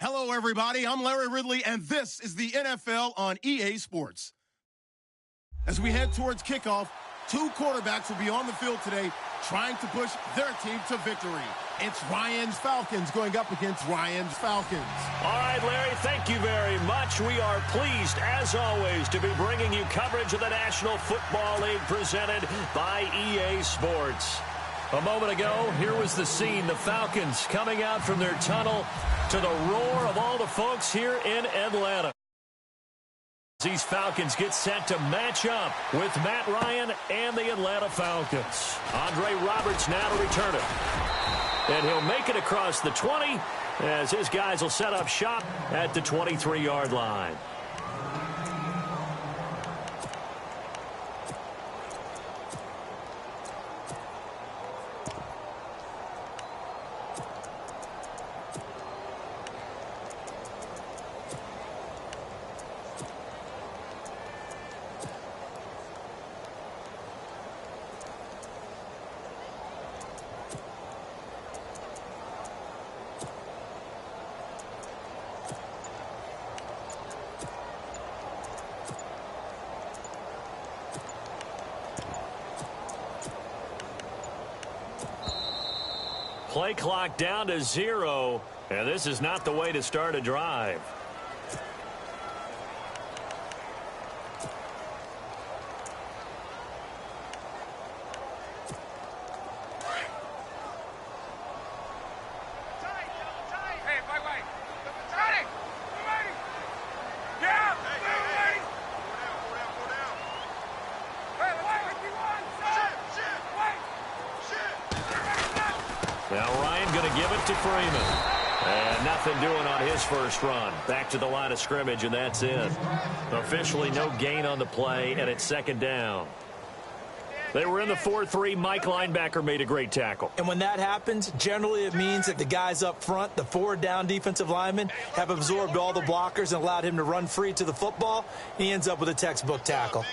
Hello, everybody. I'm Larry Ridley, and this is the NFL on EA Sports. As we head towards kickoff, two quarterbacks will be on the field today trying to push their team to victory. It's Ryan's Falcons going up against Ryan's Falcons. All right, Larry, thank you very much. We are pleased, as always, to be bringing you coverage of the National Football League presented by EA Sports. A moment ago, here was the scene. The Falcons coming out from their tunnel to the roar of all the folks here in Atlanta. These Falcons get set to match up with Matt Ryan and the Atlanta Falcons. Andre Roberts now to return it. And he'll make it across the 20 as his guys will set up shop at the 23-yard line. Play clock down to 0, and this is not the way to start a drive. Now Ryan going to give it to Freeman. And nothing doing on his first run. Back to the line of scrimmage, and that's it. Officially no gain on the play, and it's second down. They were in the 4-3. Mike linebacker made a great tackle. And when that happens, generally it means that the guys up front, the forward down defensive linemen, have absorbed all the blockers and allowed him to run free to the football. He ends up with a textbook tackle.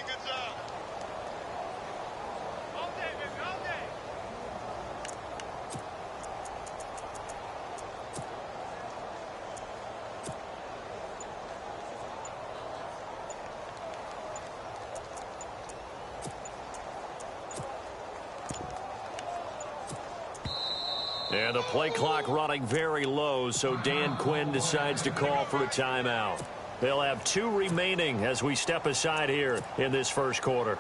And the play clock running very low, so Dan Quinn decides to call for a timeout. They'll have 2 remaining as we step aside here in this first quarter.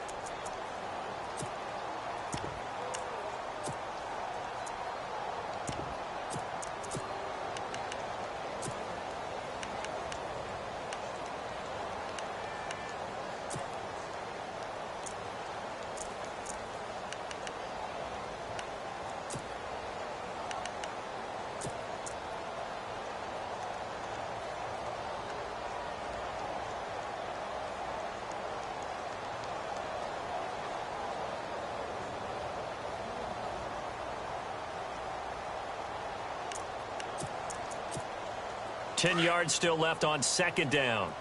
Ten yards still left on second down.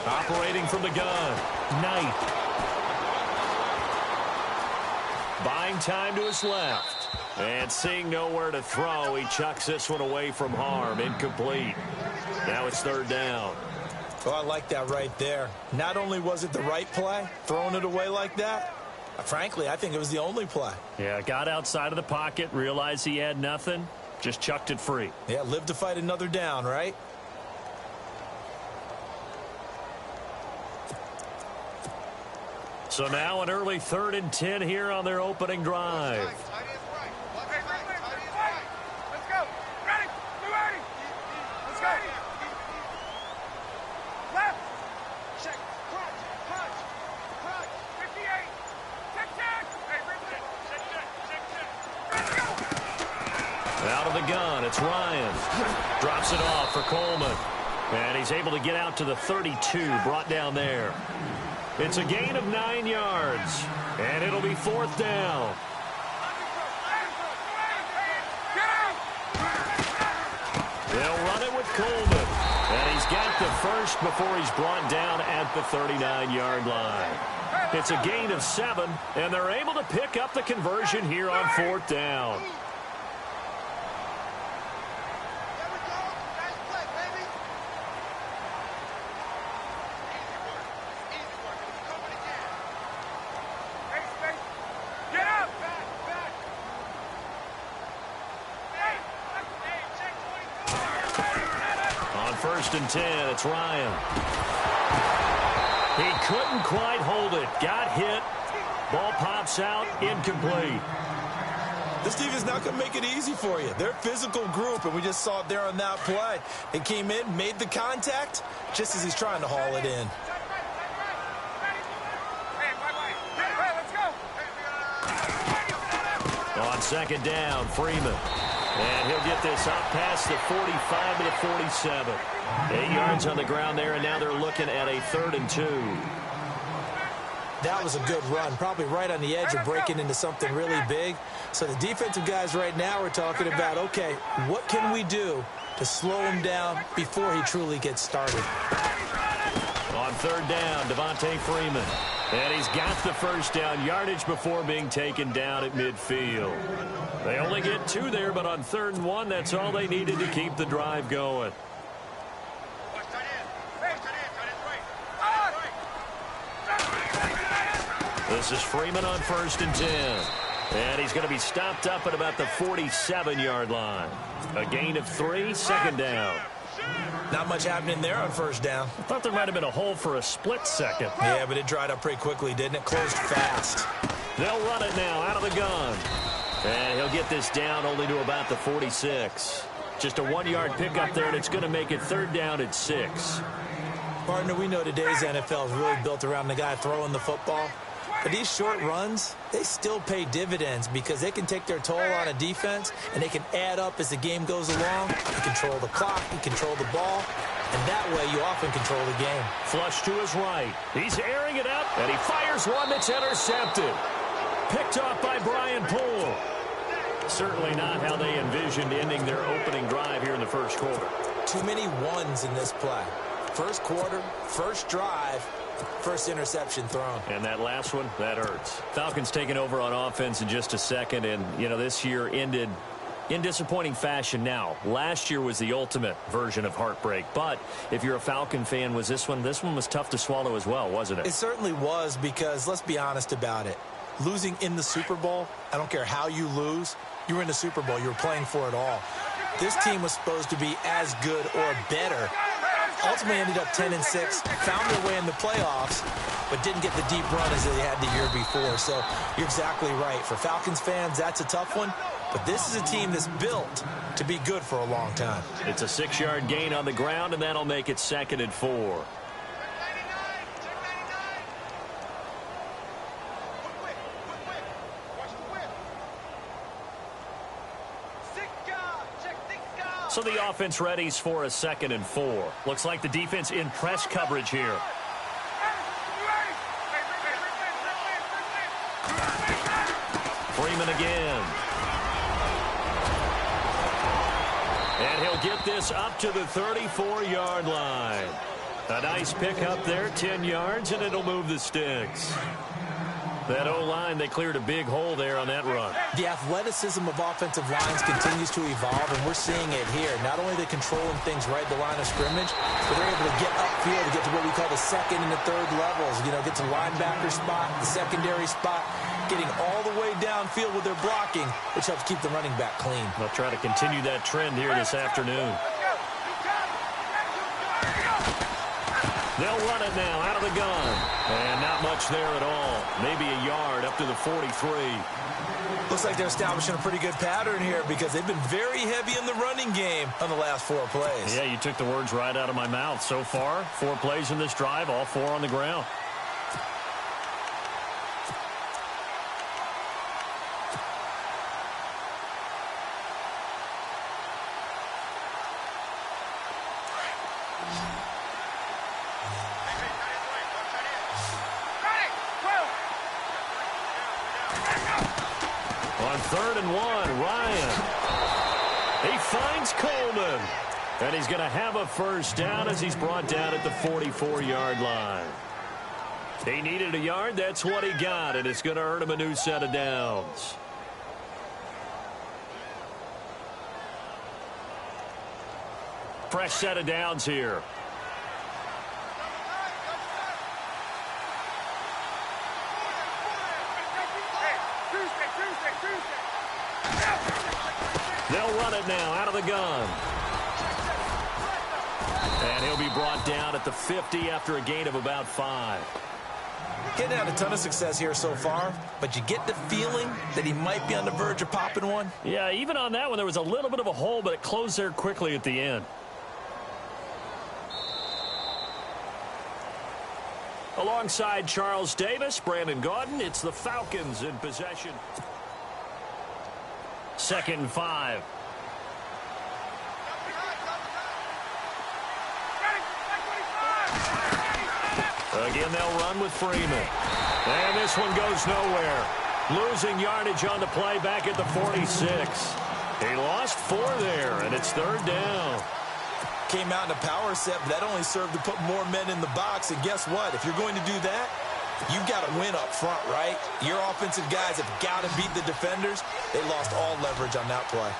Operating from the gun, Knight. Buying time to his left. And seeing nowhere to throw, he chucks this one away from harm. Incomplete. Now it's third down. Oh, I like that right there. Not only was it the right play, throwing it away like that, frankly, I think it was the only play. Yeah, got outside of the pocket, realized he had nothing, just chucked it free. Yeah, live to fight another down, right? So now an early 3rd and 10 here on their opening drive. Out of the gun, it's Ryan. Drops it off for Coleman. And he's able to get out to the 32, brought down there. It's a gain of 9 yards. And it'll be 4th down. They'll run it with Coleman. And he's got the first before he's brought down at the 39-yard line. It's a gain of 7, and they're able to pick up the conversion here on 4th down. On 1st and 10, it's Ryan. He couldn't quite hold it. Got hit. Ball pops out. Incomplete. This defense not going to make it easy for you. They're a physical group, and we just saw it there on that play. He came in, made the contact, just as he's trying to haul it in. On 2nd down, Freeman. And he'll get this up past the 45 to the 47. 8 yards on the ground there, and now they're looking at a 3rd and 2. That was a good run, probably right on the edge of breaking into something really big. So the defensive guys right now are talking about, okay, what can we do to slow him down before he truly gets started? On 3rd down, Devontae Freeman. And he's got the first down yardage before being taken down at midfield. They only get 2 there, but on 3rd and 1, that's all they needed to keep the drive going. This is Freeman on 1st and 10. And he's going to be stopped up at about the 47-yard line. A gain of 3, 2nd down. Not much happening there on 1st down. I thought there might have been a hole for a split second. Yeah, but it dried up pretty quickly, didn't it? Closed fast. They'll run it now out of the gun. And he'll get this down only to about the 46. Just a 1-yard pickup there, and it's going to make it 3rd down at 6. Partner, we know today's NFL is really built around the guy throwing the football. But these short runs, they still pay dividends because they can take their toll on a defense, and they can add up as the game goes along. You control the clock, you control the ball, and that way you often control the game. Flush to his right. He's airing it up, and he fires one that's intercepted. Picked off by Brian Poole. Certainly not how they envisioned ending their opening drive here in the 1st quarter. Too many ones in this play. 1st quarter, 1st drive, 1st interception thrown. And that last one, that hurts. Falcons taking over on offense in just a second, and, you know, this year ended in disappointing fashion now. Last year was the ultimate version of heartbreak, but if you're a Falcon fan, was this one was tough to swallow as well, wasn't it? It certainly was because, let's be honest about it, losing in the Super Bowl, I don't care how you lose, you were in the Super Bowl, you were playing for it all. This team was supposed to be as good or better. Ultimately ended up 10-6, found their way in the playoffs, but didn't get the deep run as they had the year before. So you're exactly right. For Falcons fans, that's a tough one, but this is a team that's built to be good for a long time. It's a 6-yard gain on the ground, and that'll make it 2nd and 4. So the offense readies for a 2nd and 4. Looks like the defense in press coverage here. Freeman again. And he'll get this up to the 34-yard line. A nice pickup there, 10 yards, and it'll move the sticks. That O-line, they cleared a big hole there on that run. The athleticism of offensive lines continues to evolve, and we're seeing it here. Not only are they controlling things right at the line of scrimmage, but they're able to get upfield to get to what we call the 2nd and the 3rd levels. You know, get to linebacker spot, the secondary spot, getting all the way downfield with their blocking, which helps keep the running back clean. They'll try to continue that trend here this afternoon. They'll run it now out of the gun. And not much there at all. Maybe a yard up to the 43. Looks like they're establishing a pretty good pattern here because they've been very heavy in the running game on the last 4 plays. Yeah, you took the words right out of my mouth. So far, 4 plays in this drive, all 4 on the ground. On 3rd and 1, Ryan. He finds Coleman. And he's going to have a first down as he's brought down at the 44-yard line. He needed a yard. That's what he got, and it's going to earn him a new set of downs. Fresh set of downs here. They'll run it now out of the gun. And he'll be brought down at the 50 after a gain of about 5. Getting out a ton of success here so far, but you get the feeling that he might be on the verge of popping one. Yeah, even on that one, there was a little bit of a hole, but it closed there quickly at the end. Alongside Charles Davis, Brandon Gaudin, it's the Falcons in possession. 2nd and 5. Again, they'll run with Freeman. And this one goes nowhere. Losing yardage on the play back at the 46. He lost 4 there, and it's 3rd down. Came out in a power set, but that only served to put more men in the box. And guess what? If you're going to do that, you've got to win up front, right? Your offensive guys have got to beat the defenders. They lost all leverage on that play.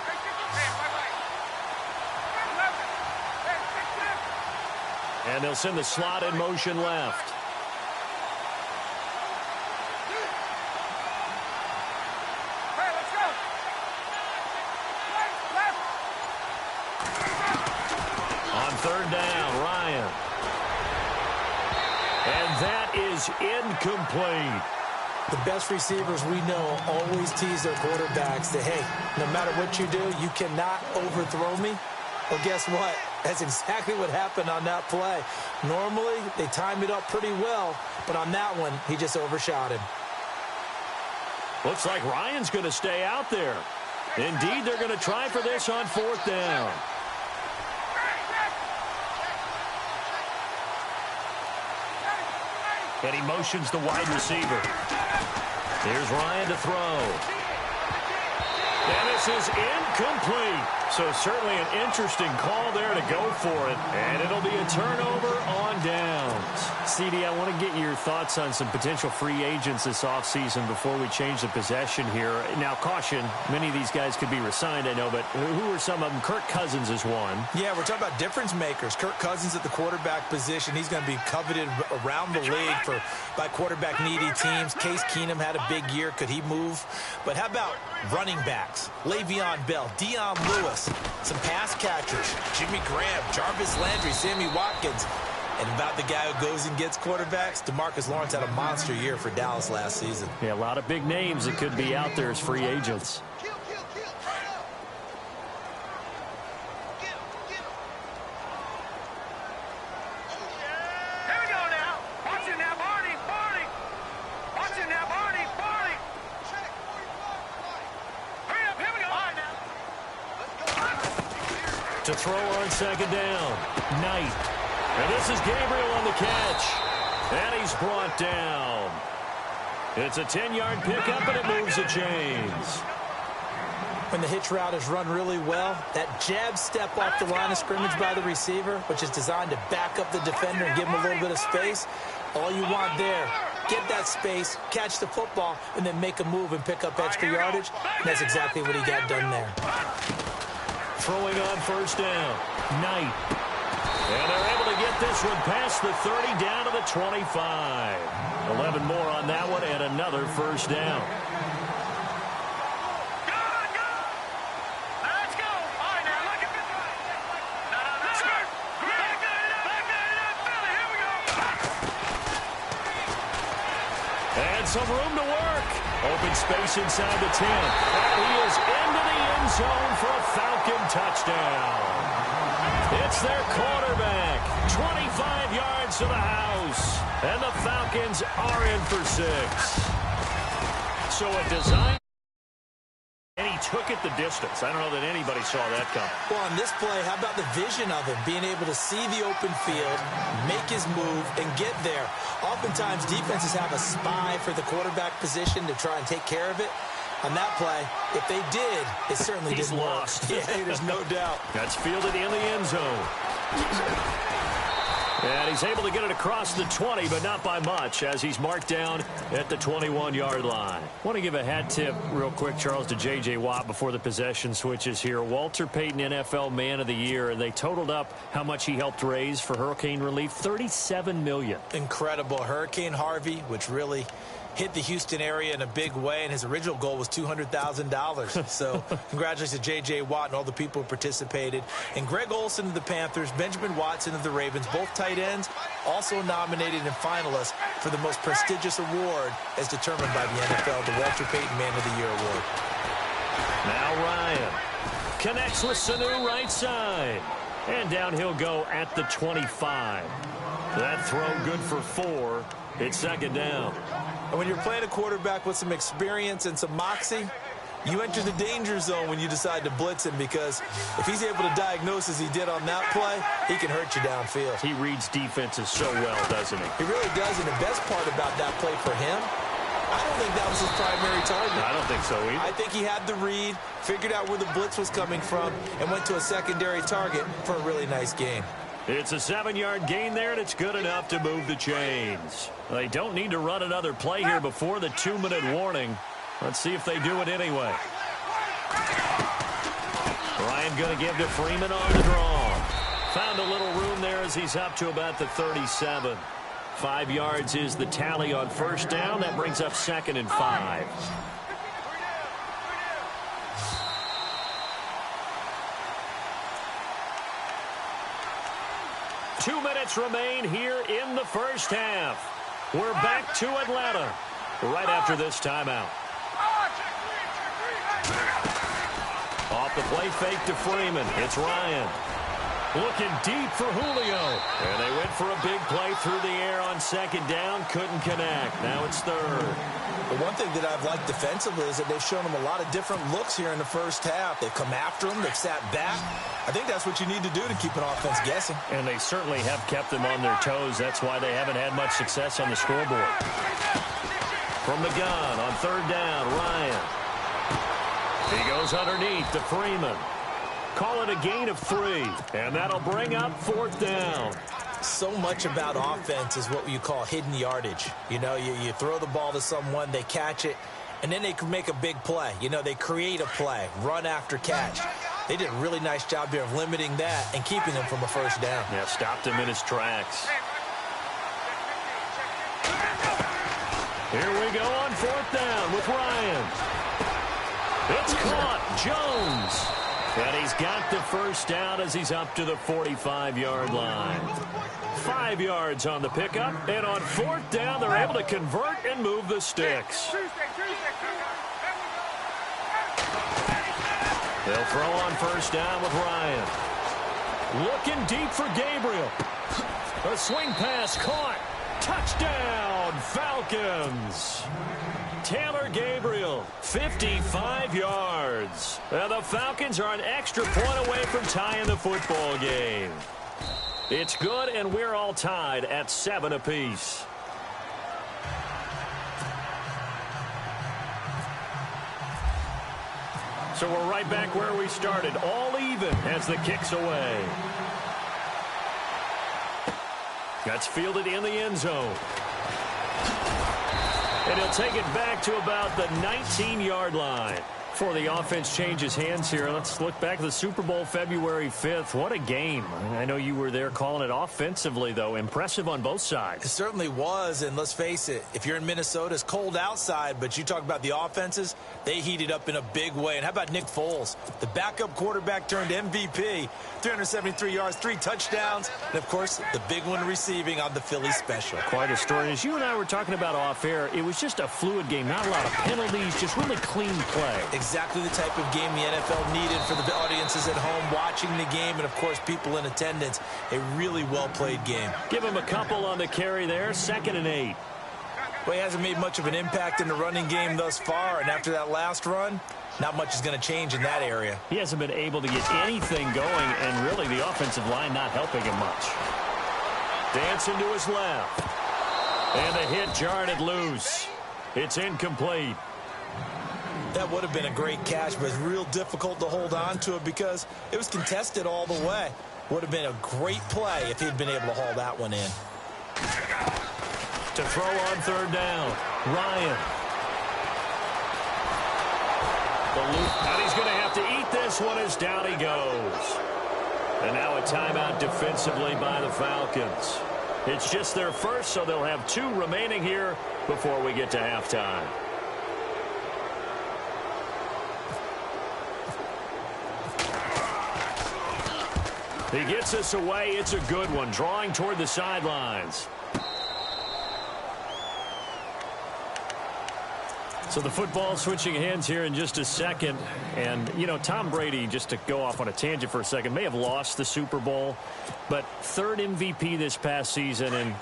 And they'll send the slot in motion left. On 3rd down, Ryan. And that is incomplete. The best receivers we know always tease their quarterbacks that, hey, no matter what you do, you cannot overthrow me. Well, guess what? That's exactly what happened on that play. Normally, they time it up pretty well, but on that one, he just overshot him. Looks like Ryan's going to stay out there. Indeed, they're going to try for this on 4th down. And he motions the wide receiver. Here's Ryan to throw. And this is incomplete. So certainly an interesting call there to go for it. And it'll be a turnover on downs. CD, I want to get your thoughts on some potential free agents this offseason before we change the possession here. Now, caution, many of these guys could be re-signed, I know, but who are some of them? Kirk Cousins is one. Yeah, we're talking about difference makers. Kirk Cousins at the quarterback position. He's going to be coveted around the league by quarterback-needy teams. Case Keenum had a big year. Could he move? But how about running backs? Le'Veon Bell, Dion Lewis, some pass catchers, Jimmy Graham, Jarvis Landry, Sammy Watkins. And about the guy who goes and gets quarterbacks, DeMarcus Lawrence had a monster year for Dallas last season. Yeah, a lot of big names that could be out there as free agents. To throw on 2nd down, Knight. And this is Gabriel on the catch. And he's brought down. It's a 10-yard pickup, and it moves the chains. When the hitch route is run really well, that jab step off the line of scrimmage by the receiver, which is designed to back up the defender and give him a little bit of space, all you want there, get that space, catch the football, and then make a move and pick up extra yardage. And that's exactly what he got done there. Throwing on 1st down, Knight. And they're able to get this one past the 30 down to the 25. 11 more on that one and another 1st down. Let's go. All right, now look at this. Here we go. And some room to work. Open space inside the 10. And he is into the end zone for a Falcon touchdown. It's their quarterback. 25 yards to the house. And the Falcons are in for 6. So a design. And he took it the distance. I don't know that anybody saw that come. Well, on this play, how about the vision of him? Being able to see the open field, make his move, and get there. Oftentimes, defenses have a spy for the quarterback position to try and take care of it. On that play, if they did, it certainly He's didn't work. lost. Yeah, there's no doubt. That's fielded in the end zone. And he's able to get it across the 20, but not by much, as he's marked down at the 21-yard line. I want to give a hat tip real quick, Charles, to J.J. Watt before the possession switches here. Walter Payton, NFL Man of the Year, and they totaled up how much he helped raise for hurricane relief, $37 million. Incredible. Hurricane Harvey, which really hit the Houston area in a big way, and his original goal was $200,000. So congratulations to J.J. Watt and all the people who participated. And Greg Olsen of the Panthers, Benjamin Watson of the Ravens, both tight ends, also nominated and finalists for the most prestigious award as determined by the NFL, the Walter Payton Man of the Year Award. Now Ryan connects with Sanu right side. And down he'll go at the 25. That throw good for 4. It's second down. And when you're playing a quarterback with some experience and some moxie, you enter the danger zone when you decide to blitz him, because if he's able to diagnose as he did on that play, he can hurt you downfield. He reads defenses so well, doesn't he? He really does, and the best part about that play for him, I don't think that was his primary target. I don't think so either. I think he had the read, figured out where the blitz was coming from, and went to a secondary target for a really nice gain. It's a 7-yard gain there, and it's good enough to move the chains. They don't need to run another play here before the 2-minute warning. Let's see if they do it anyway. Ryan going to give to Freeman on the draw. Found a little room there as he's up to about the 37. 5 yards is the tally on first down. That brings up 2nd and 5. Two minutes remain here in the first half. We're back to Atlanta right after this timeout. Off the play fake to Freeman. It's Ryan. Looking deep for Julio. And they went for a big play through the air on second down. Couldn't connect. Now it's third. The one thing that I've liked defensively is that they've shown him a lot of different looks here in the first half. They've come after him. They've sat back. I think that's what you need to do to keep an offense guessing. And they certainly have kept them on their toes. That's why they haven't had much success on the scoreboard. From the gun on third down, Ryan. He goes underneath to Freeman. Call it a gain of 3. And that'll bring up fourth down. So much about offense is what you call hidden yardage. You know, you throw the ball to someone, they catch it, and then they can make a big play. You know, they create a play, run after catch. They did a really nice job there of limiting that and keeping him from a first down. Yeah, stopped him in his tracks. Here we go on fourth down with Ryan. It's caught. Jones. And he's got the first down as he's up to the 45-yard line. 5 yards on the pickup, and on fourth down, they're able to convert and move the sticks. They'll throw on first down with Ryan. Looking deep for Gabriel. A swing pass caught. Touchdown, Falcons. Taylor Gabriel, 55 yards. And the Falcons are an extra point away from tying the football game. It's good, and we're all tied at 7 apiece. So we're right back where we started, all even as the kick's away. That's fielded in the end zone. And he'll take it back to about the 19-yard line. Before the offense changes hands here, let's look back at the Super Bowl February 5th. What a game. I know you were there calling it offensively, though. Impressive on both sides. It certainly was, and let's face it, if you're in Minnesota, it's cold outside, but you talk about the offenses, they heated up in a big way. And how about Nick Foles, the backup quarterback turned MVP, 373 yards, 3 touchdowns, and, of course, the big one receiving on the Philly special. Quite a story. As you and I were talking about off air, it was just a fluid game, not a lot of penalties, just really clean play. Exactly the type of game the NFL needed for the audiences at home watching the game and, of course, people in attendance. A really well-played game. Give him a couple on the carry there, 2nd and 8. Well, he hasn't made much of an impact in the running game thus far, and after that last run, not much is going to change in that area. He hasn't been able to get anything going, and really the offensive line not helping him much. Dancing to his left. And the hit jarred it loose. It's incomplete. That would have been a great catch, but it's real difficult to hold on to it because it was contested all the way. Would have been a great play if he'd been able to haul that one in. To throw on third down, Ryan. The loop, and he's going to have to eat this one as down he goes. And now a timeout defensively by the Falcons. It's just their first, so they'll have 2 remaining here before we get to halftime. He gets us away. It's a good one, drawing toward the sidelines. So the football switching hands here in just a second. And, you know, Tom Brady, just to go off on a tangent for a second, may have lost the Super Bowl, but 3rd MVP this past season, and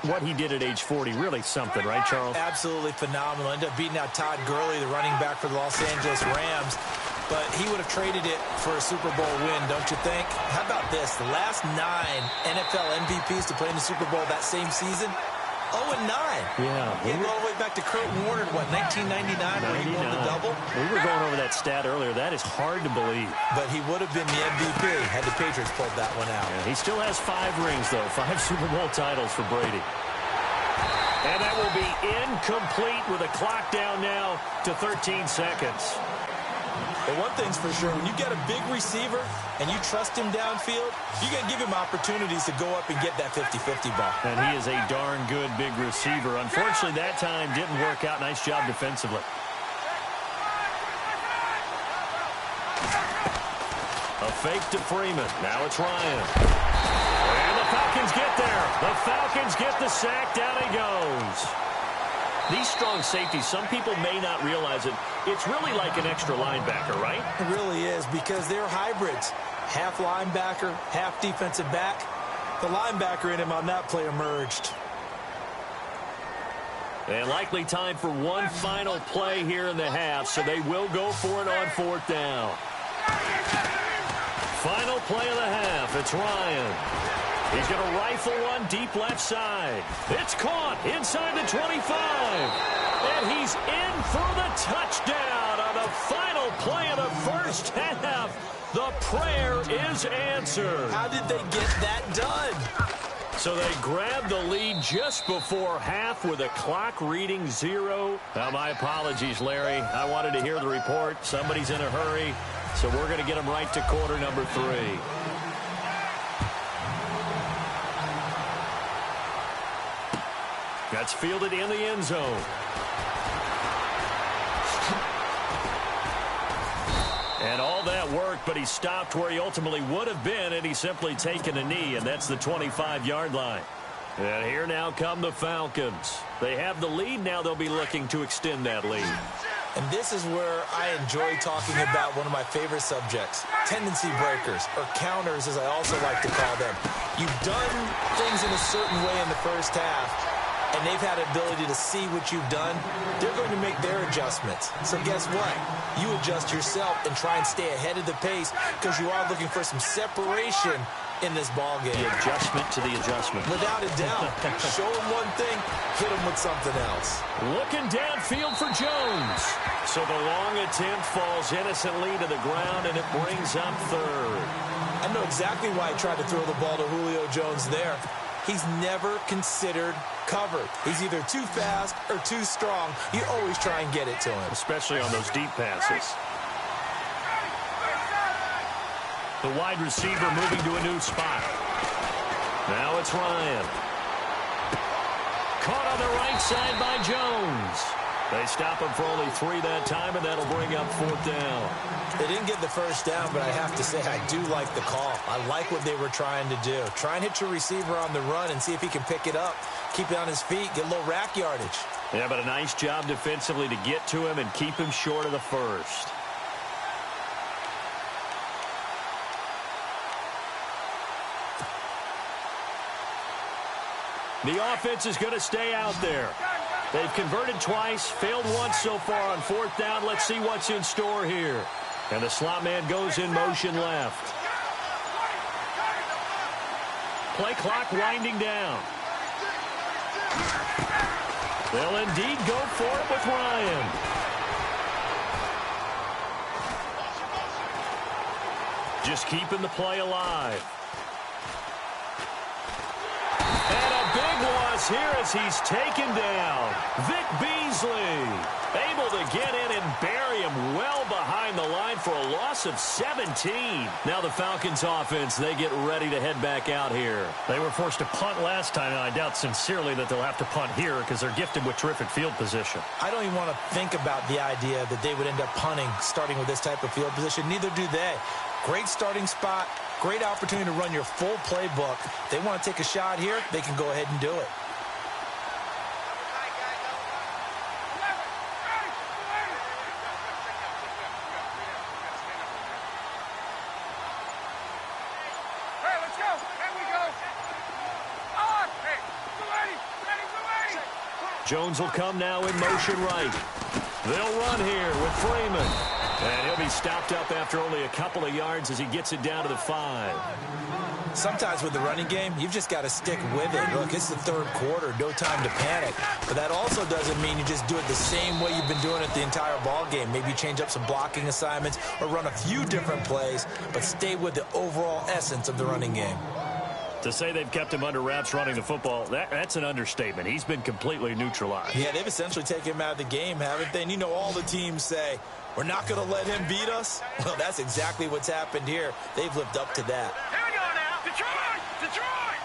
what he did at age 40, really something, right, Charles? Absolutely phenomenal. Ended up beating out Todd Gurley, the running back for the Los Angeles Rams. But he would have traded it for a Super Bowl win, don't you think? How about this? The last 9 NFL MVPs to play in the Super Bowl that same season, 0-9. Yeah. He go all the way back to Kurt Warner, what, 1999 when he won the double? We were going over that stat earlier. That is hard to believe. But he would have been the MVP had the Patriots pulled that one out. Yeah, he still has 5 rings, though. 5 Super Bowl titles for Brady. And that will be incomplete with a clock down now to 13 seconds. But one thing's for sure, when you get a big receiver and you trust him downfield, you're going to give him opportunities to go up and get that 50-50 ball. And he is a darn good big receiver. Unfortunately, that time didn't work out. Nice job defensively. A fake to Freeman. Now it's Ryan. And the Falcons get there. The Falcons get the sack. Down he goes. These strong safeties, some people may not realize it. It's really like an extra linebacker, right? It really is, because they're hybrids. Half linebacker, half defensive back. The linebacker in him on that play emerged. And likely time for one final play here in the half, so they will go for it on 4th down. Final play of the half. It's Ryan. He's going to rifle one deep left side. It's caught inside the 25. And he's in for the touchdown on the final play of the first half. The prayer is answered. How did they get that done? So they grabbed the lead just before half with a clock reading 0. Now, my apologies, Larry. I wanted to hear the report. Somebody's in a hurry. So we're going to get them right to quarter number 3. That's fielded in the end zone. And all that worked, but he stopped where he ultimately would have been, and he's simply taken a knee, and that's the 25-yard line. And here now come the Falcons. They have the lead now. They'll be looking to extend that lead. And this is where I enjoy talking about one of my favorite subjects, tendency breakers, or counters, as I also like to call them. You've done things in a certain way in the first half, and they've had ability to see what you've done. They're going to make their adjustments. So guess what? You adjust yourself and try and stay ahead of the pace, because you are looking for some separation in this ball game. The adjustment to the adjustment. Without a doubt. Show them one thing, hit them with something else. Looking downfield for Jones. So the long attempt falls innocently to the ground, and it brings up 3rd. I know exactly why he tried to throw the ball to Julio Jones there. He's never considered covered. He's either too fast or too strong. You always try and get it to him. Especially on those deep passes. The wide receiver moving to a new spot. Now it's Ryan. Caught on the right side by Jones. They stop him for only 3 that time, and that'll bring up 4th down. They didn't get the first down, but I have to say I do like the call. I like what they were trying to do. Try and hit your receiver on the run and see if he can pick it up. Keep it on his feet, get a little rack yardage. Yeah, but a nice job defensively to get to him and keep him short of the first. The offense is going to stay out there. They've converted twice, failed once so far on 4th down. Let's see what's in store here. And the slot man goes in motion left. Play clock winding down. They'll indeed go for it with Ryan. just keeping the play alive. And a big loss here as he's taken down. Vic Beasley able to get in and bury him well behind the line for a loss of 17. Now the Falcons offense, they get ready to head back out here. They were forced to punt last time, and I doubt sincerely that they'll have to punt here because they're gifted with terrific field position. I don't even want to think about the idea that they would end up punting starting with this type of field position. Neither do they. Great starting spot, great opportunity to run your full playbook. If they want to take a shot here, they can go ahead and do it. Jones will come now in motion right. They'll run here with Freeman. And he'll be stopped up after only a couple of yards as he gets it down to the 5. Sometimes with the running game, you've just got to stick with it. Look, it's the third quarter, no time to panic. But that also doesn't mean you just do it the same way you've been doing it the entire ball game. Maybe you change up some blocking assignments or run a few different plays, but stay with the overall essence of the running game. To say they've kept him under wraps running the football, that's an understatement. He's been completely neutralized. Yeah, they've essentially taken him out of the game, haven't they? And you know, all the teams say, we're not going to let him beat us. Well, that's exactly what's happened here. They've lived up to that. Here we go now. Detroit! Detroit!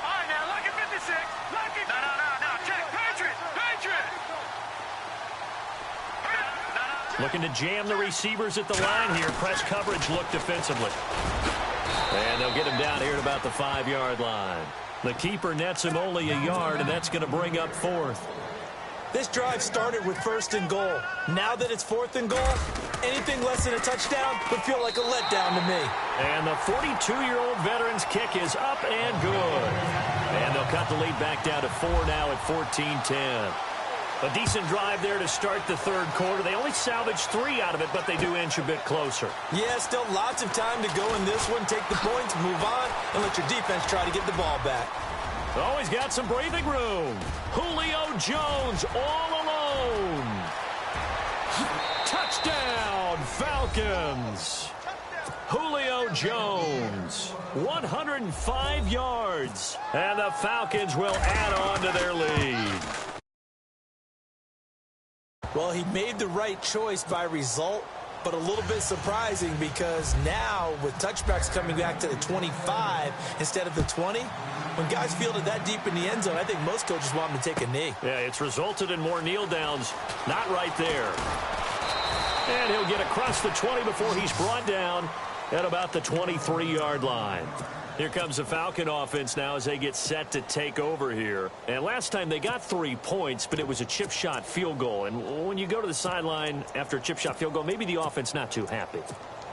All right, now, look at 56. Look at... No. Check. Patriots! Patriots! Looking to jam the receivers at the line here. Press coverage look defensively. And they'll get him down here at about the 5-yard line. The keeper nets him only a yard, and that's going to bring up 4th. This drive started with 1st and goal. Now that it's 4th and goal, anything less than a touchdown would feel like a letdown to me. And the 42-year-old veteran's kick is up and good. And they'll cut the lead back down to 4 now at 14-10. A decent drive there to start the third quarter. They only salvaged 3 out of it, but they do inch a bit closer. Yeah, still lots of time to go in this one. Take the points, move on, and let your defense try to get the ball back. Always got some breathing room. Julio Jones all alone. Touchdown, Falcons. Julio Jones, 105 yards. And the Falcons will add on to their lead. Well, he made the right choice by result, but a little bit surprising because now with touchbacks coming back to the 25 instead of the 20, when guys field it that deep in the end zone, I think most coaches want them to take a knee. Yeah, it's resulted in more kneel downs. Not right there. And he'll get across the 20 before he's brought down at about the 23-yard line. Here comes the Falcon offense now as they get set to take over here. And last time they got 3 points, but it was a chip shot field goal. And when you go to the sideline after a chip shot field goal, maybe the offense not too happy.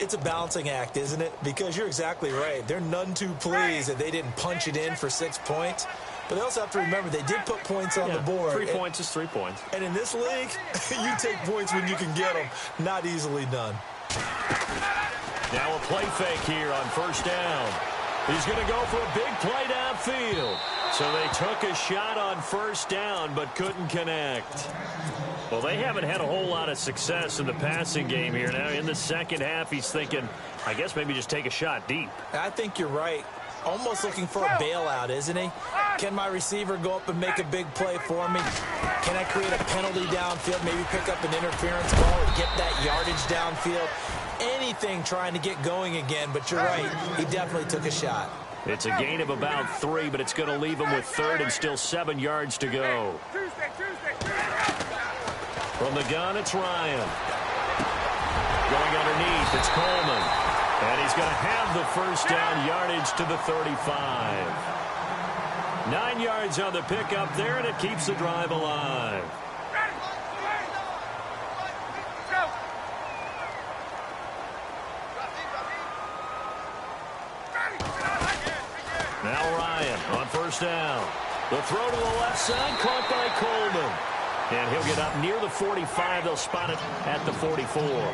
It's a balancing act, isn't it? Because you're exactly right. They're none too pleased that they didn't punch it in for 6 points. But they also have to remember they did put points on the board. 3 points is 3 points. And in this league, you take points when you can get them. Not easily done. Now a play fake here on 1st down. He's going to go for a big play downfield. So they took a shot on 1st down but couldn't connect. Well, they haven't had a whole lot of success in the passing game here. Now in the second half, he's thinking, I guess maybe just take a shot deep. I think you're right. Almost looking for a bailout, isn't he? Can my receiver go up and make a big play for me? Can I create a penalty downfield, maybe pick up an interference ball and get that yardage downfield? Anything trying to get going again, but you're right. He definitely took a shot. It's a gain of about 3, but it's going to leave him with 3rd and still 7 yards to go. From the gun, it's Ryan. Going underneath, it's Coleman. And he's going to have the 1st down yardage to the 35. 9 yards on the pickup there, and it keeps the drive alive. Now Ryan on 1st down. The throw to the left side, caught by Coleman. And he'll get up near the 45. They'll spot it at the 44.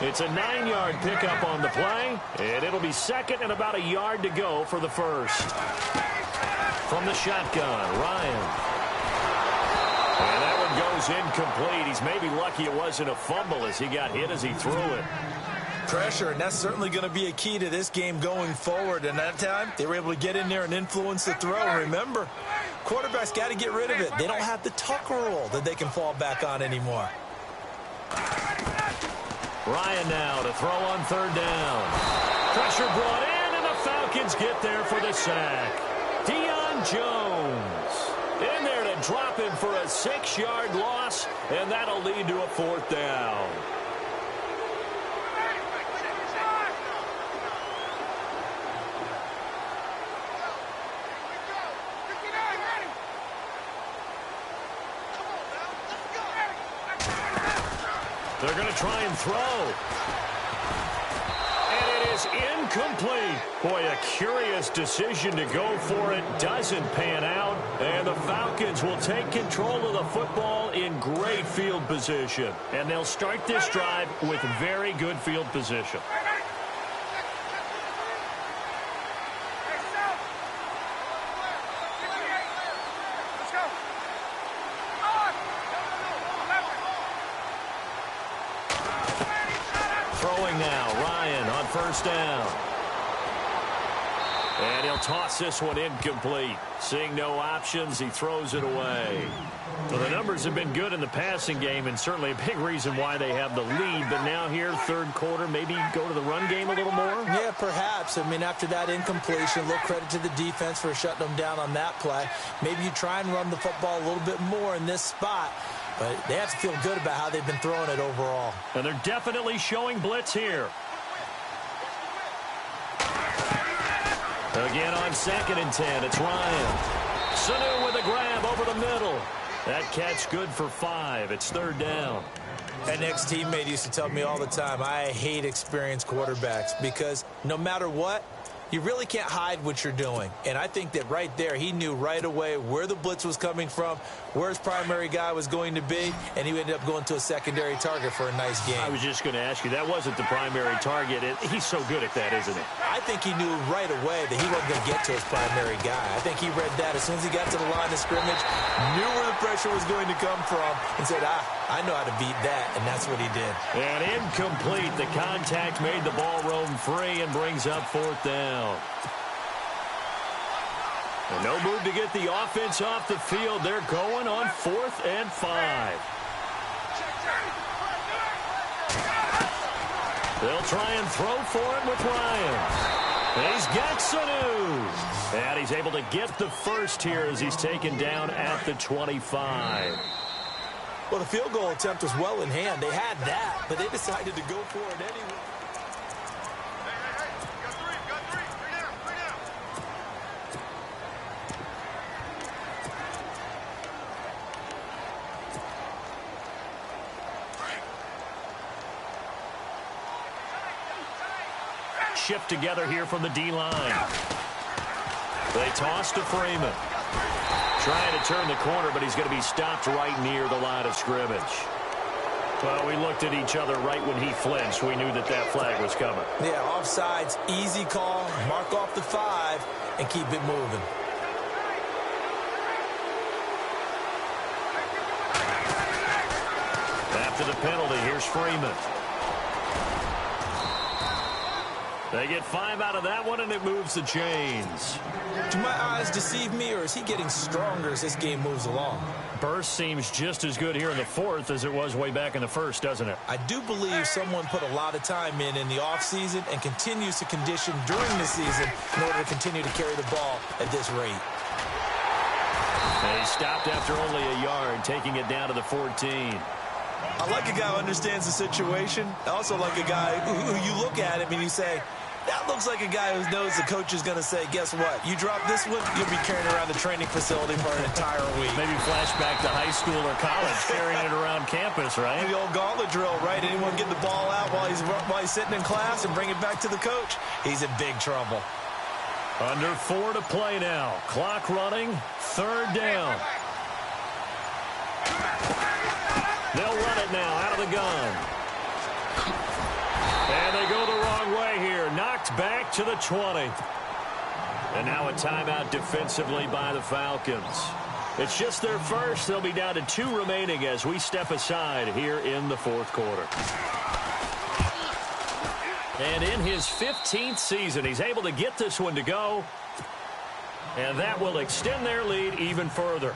It's a 9-yard pickup on the play, and it'll be 2nd and about a yard to go for the 1st. From the shotgun, Ryan. And that one goes incomplete. He's maybe lucky it wasn't a fumble as he got hit as he threw it. pressure, and that's certainly going to be a key to this game going forward. And that time, they were able to get in there and influence the throw. Remember, quarterbacks got to get rid of it. They don't have the tuck roll that they can fall back on anymore. Ryan now to throw on third down. Pressure brought in, and the Falcons get there for the sack. Deion Jones in there to drop him for a 6-yard loss, and that'll lead to a fourth down. They're going to try and throw. And it is incomplete. Boy, a curious decision to go for it. Doesn't pan out. And the Falcons will take control of the football in great field position. And they'll start this drive with very good field position. Throwing now, Ryan on first down. And he'll toss this one incomplete. Seeing no options, he throws it away. Well, the numbers have been good in the passing game, and certainly a big reason why they have the lead. But now here, third quarter, maybe go to the run game a little more? Yeah, perhaps. I mean, after that incompletion, a little credit to the defense for shutting them down on that play. Maybe you try and run the football a little bit more in this spot. But they have to feel good about how they've been throwing it overall. And they're definitely showing blitz here. Again on 2nd and 10, it's Ryan. Sanu with a grab over the middle. That catch good for 5. It's third down. An ex-teammate used to tell me all the time, I hate experienced quarterbacks because no matter what, you really can't hide what you're doing. And I think that right there, he knew right away where the blitz was coming from, where his primary guy was going to be, and he ended up going to a secondary target for a nice game. I was just going to ask you, that wasn't the primary target. He's so good at that, isn't he? I think he knew right away that he wasn't going to get to his primary guy. I think he read that as soon as he got to the line of scrimmage, knew where the pressure was going to come from, and said, I know how to beat that, and that's what he did. And incomplete. The contact made the ball roam free and brings up fourth down. And no move to get the offense off the field. They're going on 4th and 5. They'll try and throw for it with Ryan. He's got Sanu. And he's able to get the first here as he's taken down at the 25. Well, the field goal attempt was well in hand. They had that, but they decided to go for it anyway. Shift together here from the D-line. They toss to Freeman. Trying to turn the corner, but he's going to be stopped right near the line of scrimmage. Well, we looked at each other right when he flinched. We knew that that flag was coming. Yeah, offsides, easy call, mark off the 5, and keep it moving. After the penalty, here's Freeman. They get 5 out of that one, and it moves the chains. Do my eyes deceive me, or is he getting stronger as this game moves along? Burst seems just as good here in the 4th as it was way back in the 1st, doesn't it? I do believe someone put a lot of time in the offseason and continues to condition during the season in order to continue to carry the ball at this rate. And he stopped after only a yard, taking it down to the 14. I like a guy who understands the situation. I also like a guy who you look at him and you say, that looks like a guy who knows the coach is going to say, guess what? You drop this one, you'll be carrying around the training facility for an entire week. Maybe flashback to high school or college, carrying it around campus, right? The old gauntlet drill, right? Anyone get the ball out while he's sitting in class and bring it back to the coach? He's in big trouble. Under 4 to play now. Clock running, third down. They'll run it now out of the gun. And they go the wrong way here. Knocked back to the 20. And now a timeout defensively by the Falcons. It's just their first. They'll be down to 2 remaining as we step aside here in the 4th quarter. And in his 15th season, he's able to get this one to go. And that will extend their lead even further.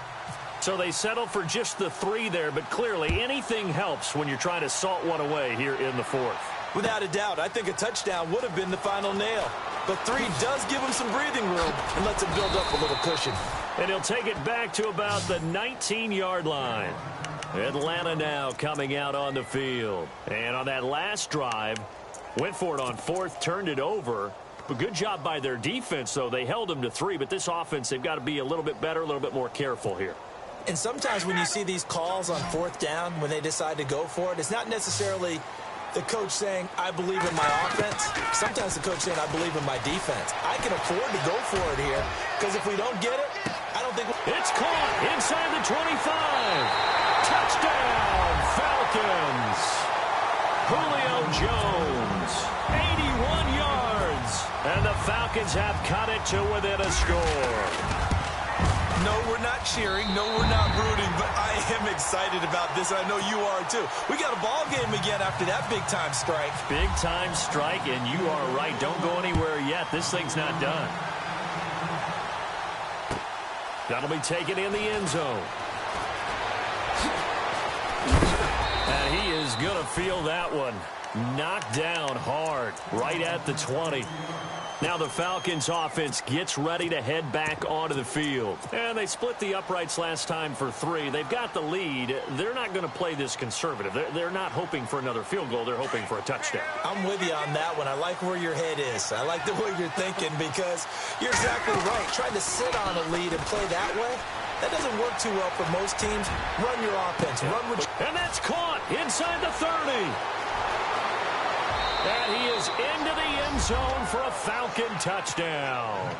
So they settle for just the 3 there, but clearly anything helps when you're trying to salt one away here in the 4th. Without a doubt, I think a touchdown would have been the final nail. But 3 does give him some breathing room and lets him build up a little cushion. And he'll take it back to about the 19-yard line. Atlanta now coming out on the field. And on that last drive, went for it on 4th, turned it over. But good job by their defense, though. They held them to 3, but this offense, they've got to be a little bit better, a little bit more careful here. And sometimes when you see these calls on 4th down, when they decide to go for it, it's not necessarily the coach saying, I believe in my offense. Sometimes the coach saying, I believe in my defense. I can afford to go for it here, because if we don't get it, I don't think... It's caught inside the 25. Touchdown, Falcons. Julio Jones, 81 yards. And the Falcons have cut it to within a score. No, we're not cheering. No, we're not rooting. But I am excited about this. I know you are, too. We got a ball game again after that big-time strike. Big-time strike, and you are right. Don't go anywhere yet. This thing's not done. That'll be taken in the end zone. And he is going to feel that one. Knocked down hard right at the 20. Now the Falcons offense gets ready to head back onto the field. And they split the uprights last time for 3. They've got the lead. They're not going to play this conservative. They're not hoping for another field goal. They're hoping for a touchdown. I'm with you on that one. I like where your head is. I like the way you're thinking because you're exactly right. Trying to sit on a lead and play that way, that doesn't work too well for most teams. Run your offense. Run with... And that's caught inside the 30. And he is into the end zone for a Falcon touchdown.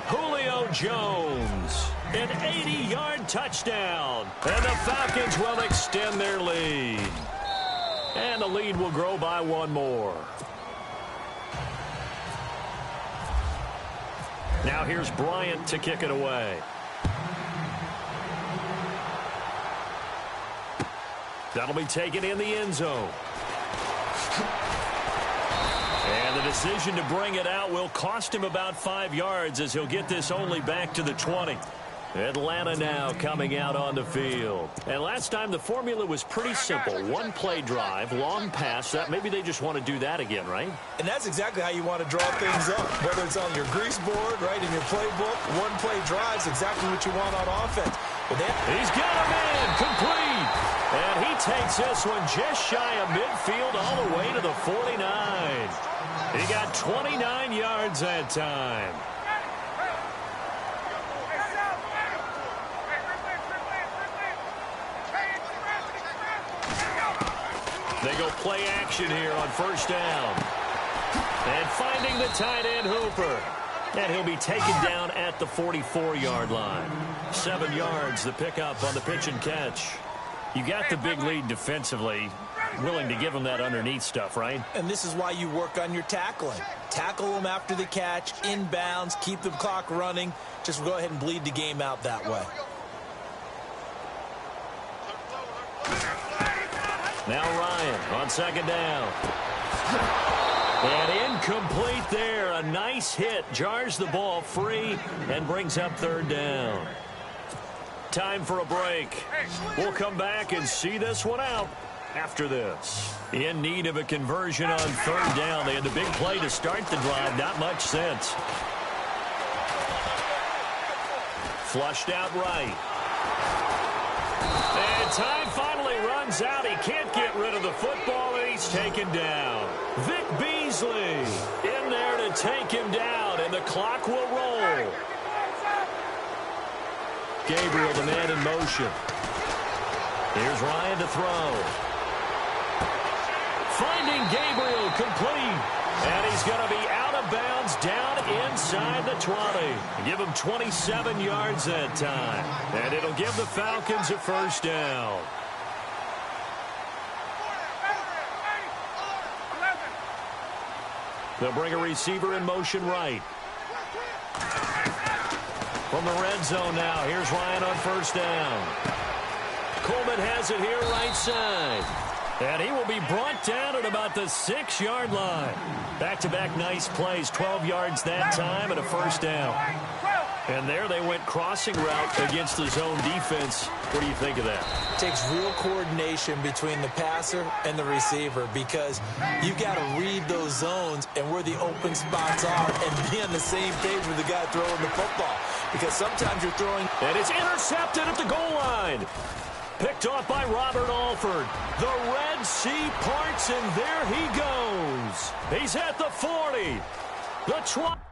Julio Jones, an 80-yard touchdown. And the Falcons will extend their lead. And the lead will grow by 1 more. Now here's Bryant to kick it away. That'll be taken in the end zone. And the decision to bring it out will cost him about 5 yards as he'll get this only back to the 20. Atlanta now coming out on the field. And last time the formula was pretty simple. 1-play drive, long pass. That maybe they just want to do that again, right? And that's exactly how you want to draw things up. Whether it's on your grease board, right, in your playbook, 1-play drive's exactly what you want on offense. He's got him in, complete. And he takes this one just shy of midfield all the way to the 49. He got 29 yards that time. They go play action here on first down. And finding the tight end Hooper. And he'll be taken down at the 44-yard line. 7 yards the pickup on the pitch and catch. You got the big lead defensively. Willing to give them that underneath stuff, right? And this is why you work on your tackling. Tackle them after the catch, inbounds, keep the clock running. Just go ahead and bleed the game out that way. Now Ryan on second down. And incomplete there. A nice hit. Jars the ball free and brings up third down. Time for a break. We'll come back and see this one out after this. In need of a conversion on third down. They had the big play to start the drive. Not much sense. Flushed out right. And time finally runs out. He can't get rid of the football, and he's taken down. Vic Beasley in there to take him down, and the clock will roll. Gabriel, the man in motion. Here's Ryan to throw. Finding Gabriel complete. And he's going to be out of bounds down inside the 20. Give him 27 yards that time. And it'll give the Falcons a first down. They'll bring a receiver in motion right. From the red zone now, here's Ryan on first down. Coleman has it here right side. And he will be brought down at about the 6-yard line. Back-to-back nice plays, 12 yards that time and a first down. And there they went crossing route against the zone defense. What do you think of that? It takes real coordination between the passer and the receiver because you've got to read those zones and where the open spots are and be on the same page with the guy throwing the football. Because sometimes you're throwing... And it's intercepted at the goal line. Picked off by Robert Alford. The Red Sea parts, and there he goes. He's at the 40. The 20.